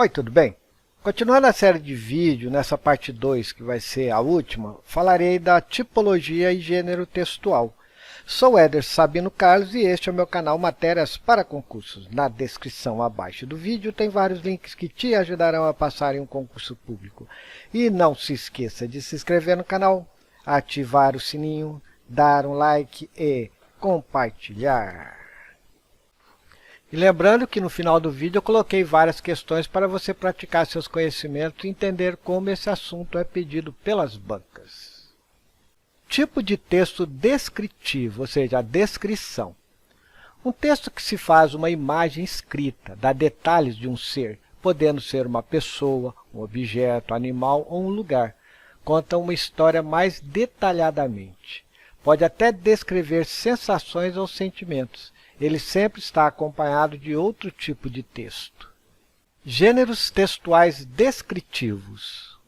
Oi, tudo bem? Continuando a série de vídeo, nessa parte 2, que vai ser a última, falarei da tipologia e gênero textual. Sou Éder Sabino Carlos e este é o meu canal Matérias para Concursos. Na descrição abaixo do vídeo tem vários links que te ajudarão a passar em um concurso público. E não se esqueça de se inscrever no canal, ativar o sininho, dar um like e compartilhar. E lembrando que no final do vídeo eu coloquei várias questões para você praticar seus conhecimentos e entender como esse assunto é pedido pelas bancas. Tipo de texto descritivo, ou seja, a descrição. Um texto que se faz uma imagem escrita, dá detalhes de um ser, podendo ser uma pessoa, um objeto, animal ou um lugar. Conta uma história mais detalhadamente. Pode até descrever sensações ou sentimentos. Ele sempre está acompanhado de outro tipo de texto. Gêneros textuais descritivos.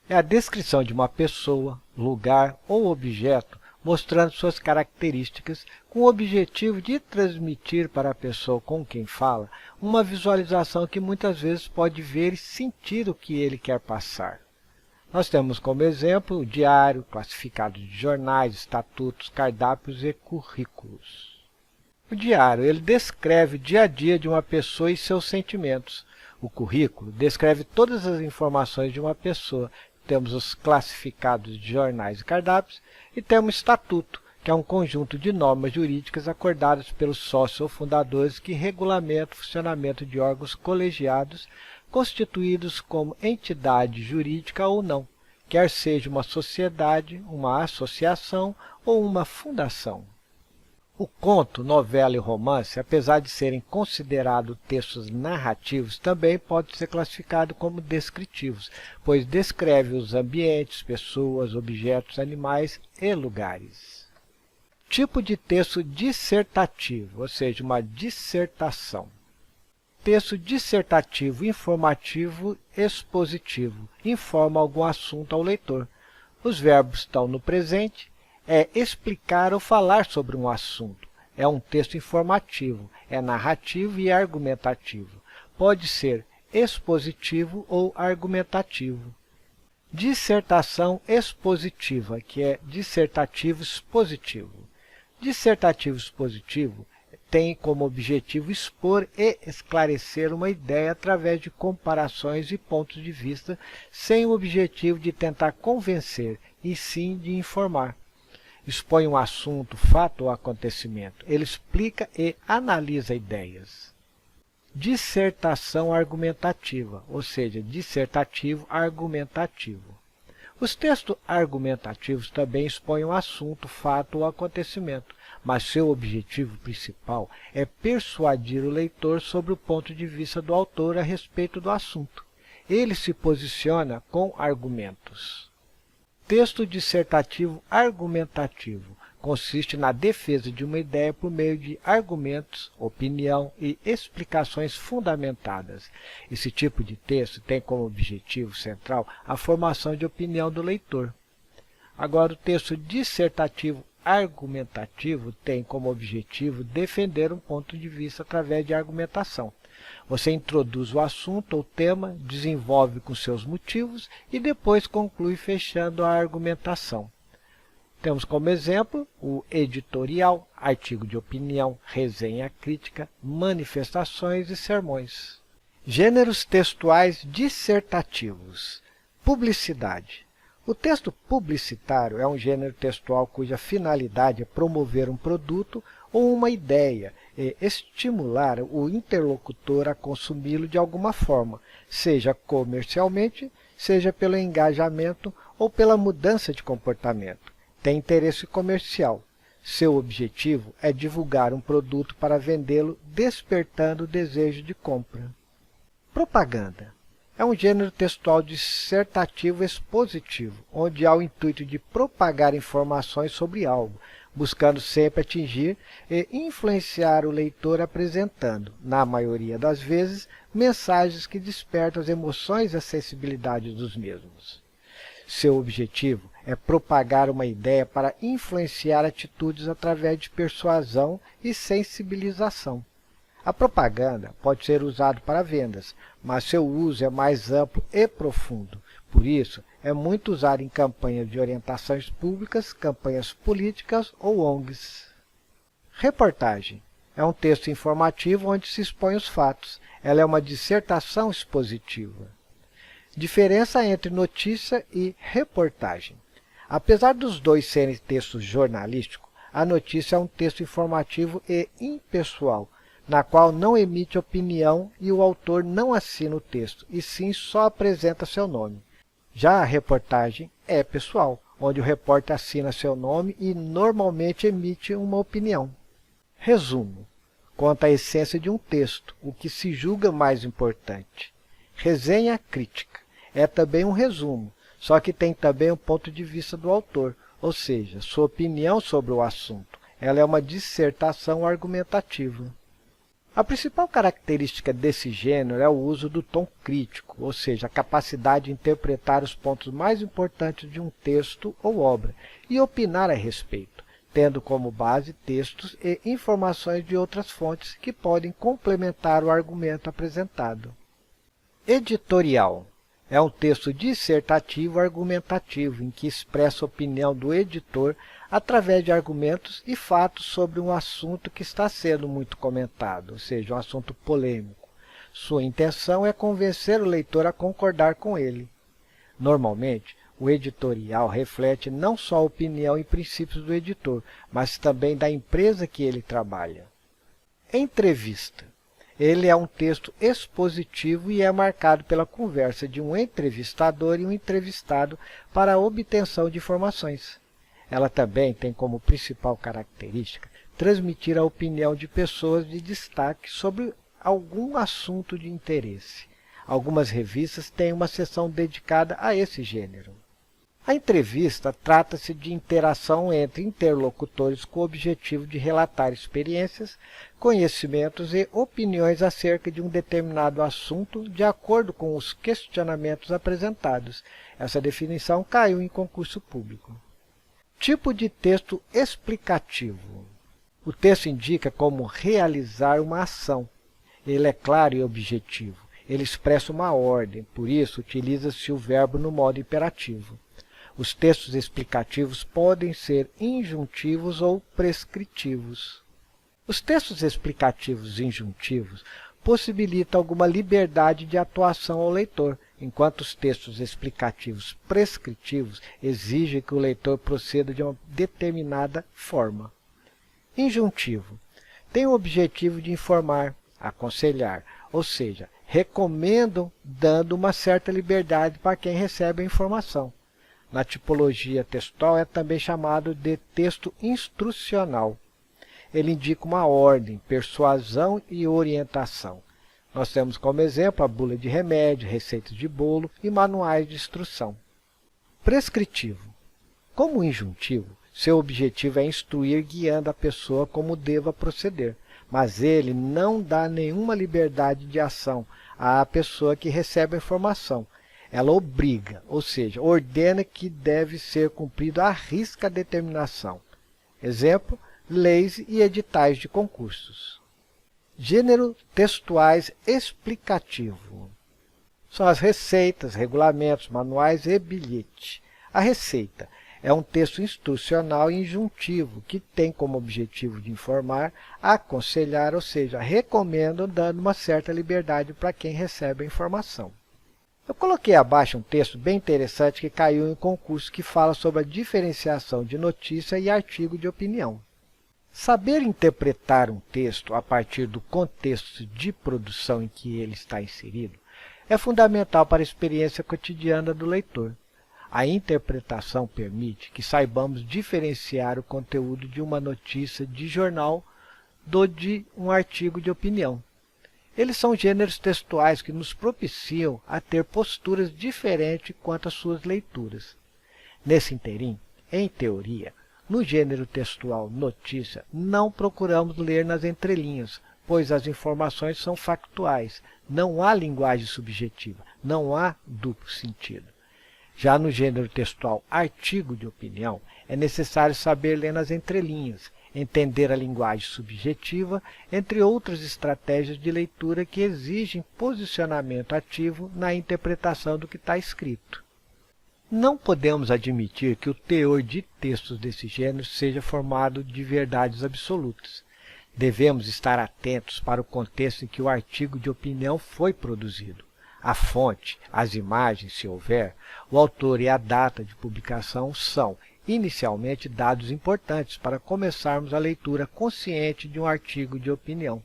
É a descrição de uma pessoa, lugar ou objeto, mostrando suas características, com o objetivo de transmitir para a pessoa com quem fala uma visualização que muitas vezes pode ver e sentir o que ele quer passar. Nós temos como exemplo o diário, classificado de jornais, estatutos, cardápios e currículos. O diário ele descreve o dia a dia de uma pessoa e seus sentimentos. O currículo descreve todas as informações de uma pessoa. Temos os classificados de jornais e cardápios e temos o estatuto, que é um conjunto de normas jurídicas acordadas pelos sócios ou fundadores que regulamentam o funcionamento de órgãos colegiados constituídos como entidade jurídica ou não, quer seja uma sociedade, uma associação ou uma fundação. O conto, novela e romance, apesar de serem considerados textos narrativos, também pode ser classificado como descritivos, pois descreve os ambientes, pessoas, objetos, animais e lugares. Tipo de texto dissertativo, ou seja, uma dissertação. Texto dissertativo, informativo, expositivo, informa algum assunto ao leitor. Os verbos estão no presente. É explicar ou falar sobre um assunto. É um texto informativo, é narrativo e argumentativo. Pode ser expositivo ou argumentativo. Dissertação expositiva, que é dissertativo expositivo. Dissertativo expositivo tem como objetivo expor e esclarecer uma ideia através de comparações e pontos de vista, sem o objetivo de tentar convencer, e sim de informar. Expõe um assunto, fato ou acontecimento. Ele explica e analisa ideias. Dissertação argumentativa, ou seja, dissertativo argumentativo. Os textos argumentativos também expõem um assunto, fato ou acontecimento, mas seu objetivo principal é persuadir o leitor sobre o ponto de vista do autor a respeito do assunto. Ele se posiciona com argumentos. Texto dissertativo argumentativo consiste na defesa de uma ideia por meio de argumentos, opinião e explicações fundamentadas. Esse tipo de texto tem como objetivo central a formação de opinião do leitor. Agora, o texto dissertativo argumentativo tem como objetivo defender um ponto de vista através de argumentação. Você introduz o assunto ou tema, desenvolve com seus motivos e depois conclui fechando a argumentação. Temos como exemplo o editorial, artigo de opinião, resenha crítica, manifestações e sermões. Gêneros textuais dissertativos. Publicidade. O texto publicitário é um gênero textual cuja finalidade é promover um produto ou uma ideia e estimular o interlocutor a consumi-lo de alguma forma, seja comercialmente, seja pelo engajamento ou pela mudança de comportamento. Tem interesse comercial. Seu objetivo é divulgar um produto para vendê-lo, despertando o desejo de compra. Propaganda. É um gênero textual dissertativo expositivo, onde há o intuito de propagar informações sobre algo, buscando sempre atingir e influenciar o leitor apresentando, na maioria das vezes, mensagens que despertam as emoções e a sensibilidade dos mesmos. Seu objetivo é propagar uma ideia para influenciar atitudes através de persuasão e sensibilização. A propaganda pode ser usada para vendas, mas seu uso é mais amplo e profundo. Por isso, é muito usado em campanhas de orientações públicas, campanhas políticas ou ONGs. Reportagem é um texto informativo onde se expõe os fatos. Ela é uma dissertação expositiva. Diferença entre notícia e reportagem. Apesar dos dois serem textos jornalísticos, a notícia é um texto informativo e impessoal, na qual não emite opinião e o autor não assina o texto, e sim só apresenta seu nome. Já a reportagem é pessoal, onde o repórter assina seu nome e normalmente emite uma opinião. Resumo. Conta a essência de um texto, o que se julga mais importante. Resenha crítica. É também um resumo, só que tem também o ponto de vista do autor, ou seja, sua opinião sobre o assunto. Ela é uma dissertação argumentativa. A principal característica desse gênero é o uso do tom crítico, ou seja, a capacidade de interpretar os pontos mais importantes de um texto ou obra e opinar a respeito, tendo como base textos e informações de outras fontes que podem complementar o argumento apresentado. Editorial é um texto dissertativo argumentativo em que expressa a opinião do editor através de argumentos e fatos sobre um assunto que está sendo muito comentado, ou seja, um assunto polêmico. Sua intenção é convencer o leitor a concordar com ele. Normalmente, o editorial reflete não só a opinião e princípios do editor, mas também da empresa que ele trabalha. Entrevista. Ele é um texto expositivo e é marcado pela conversa de um entrevistador e um entrevistado para a obtenção de informações. Ela também tem como principal característica transmitir a opinião de pessoas de destaque sobre algum assunto de interesse. Algumas revistas têm uma seção dedicada a esse gênero. A entrevista trata-se de interação entre interlocutores com o objetivo de relatar experiências, conhecimentos e opiniões acerca de um determinado assunto de acordo com os questionamentos apresentados. Essa definição caiu em concurso público. Tipo de texto explicativo. O texto indica como realizar uma ação. Ele é claro e objetivo. Ele expressa uma ordem, por isso utiliza-se o verbo no modo imperativo. Os textos explicativos podem ser injuntivos ou prescritivos. Os textos explicativos injuntivos possibilitam alguma liberdade de atuação ao leitor, enquanto os textos explicativos prescritivos exigem que o leitor proceda de uma determinada forma. Injuntivo tem o objetivo de informar, aconselhar, ou seja, recomendam dando uma certa liberdade para quem recebe a informação. Na tipologia textual é também chamado de texto instrucional. Ele indica uma ordem, persuasão e orientação. Nós temos como exemplo a bula de remédio, receitas de bolo e manuais de instrução. Prescritivo. Como injuntivo, seu objetivo é instruir guiando a pessoa como deva proceder, mas ele não dá nenhuma liberdade de ação à pessoa que recebe a informação. Ela obriga, ou seja, ordena que deve ser cumprido à risca a determinação. Exemplo, leis e editais de concursos. Gênero textuais explicativo. São as receitas, regulamentos, manuais e bilhete. A receita é um texto instrucional e injuntivo que tem como objetivo de informar, aconselhar, ou seja, recomendam dando uma certa liberdade para quem recebe a informação. Eu coloquei abaixo um texto bem interessante que caiu em concurso que fala sobre a diferenciação de notícia e artigo de opinião. Saber interpretar um texto a partir do contexto de produção em que ele está inserido é fundamental para a experiência cotidiana do leitor. A interpretação permite que saibamos diferenciar o conteúdo de uma notícia de jornal do de um artigo de opinião. Eles são gêneros textuais que nos propiciam a ter posturas diferentes quanto às suas leituras. Nesse interim, em teoria, no gênero textual notícia, não procuramos ler nas entrelinhas, pois as informações são factuais, não há linguagem subjetiva, não há duplo sentido. Já no gênero textual artigo de opinião, é necessário saber ler nas entrelinhas. entender a linguagem subjetiva, entre outras estratégias de leitura que exigem posicionamento ativo na interpretação do que está escrito. Não podemos admitir que o teor de textos desse gênero seja formado de verdades absolutas. Devemos estar atentos para o contexto em que o artigo de opinião foi produzido, a fonte, as imagens, se houver, o autor e a data de publicação são, inicialmente, dados importantes para começarmos a leitura consciente de um artigo de opinião.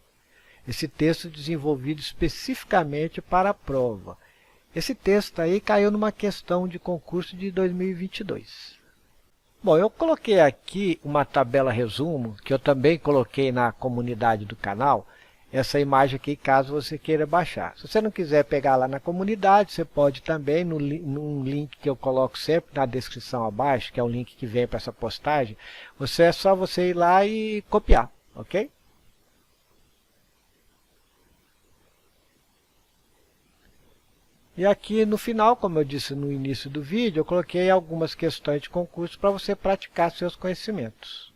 Esse texto é desenvolvido especificamente para a prova. Esse texto aí caiu numa questão de concurso de 2022. Bom, eu coloquei aqui uma tabela resumo, que eu também coloquei na comunidade do canal, essa imagem aqui, caso você queira baixar. Se você não quiser pegar lá na comunidade, você pode também, num link que eu coloco sempre na descrição abaixo, que é o link que vem para essa postagem, é só você ir lá e copiar, ok? E aqui no final, como eu disse no início do vídeo, eu coloquei algumas questões de concurso para você praticar seus conhecimentos.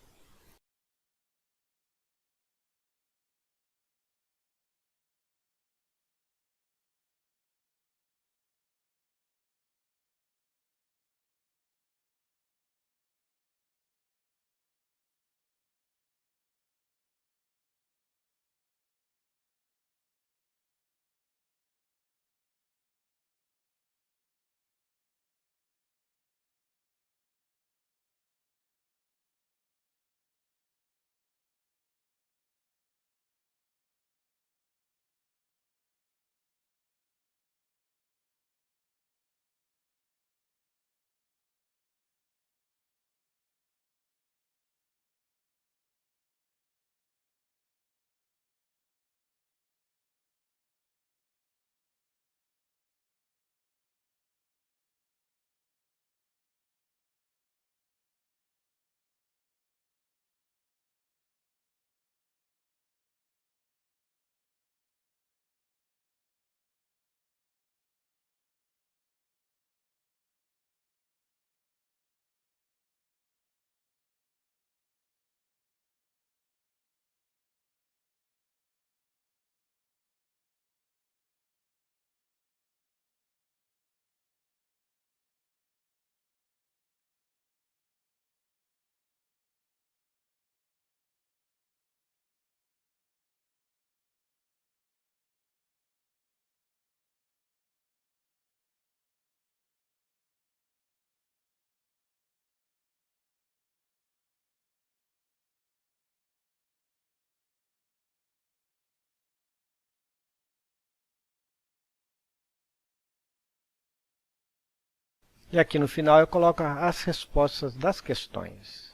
E aqui no final eu coloco as respostas das questões.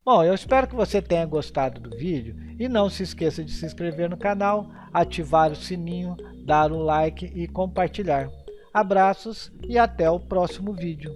Bom, eu espero que você tenha gostado do vídeo e não se esqueça de se inscrever no canal, ativar o sininho, dar um like e compartilhar. Abraços e até o próximo vídeo.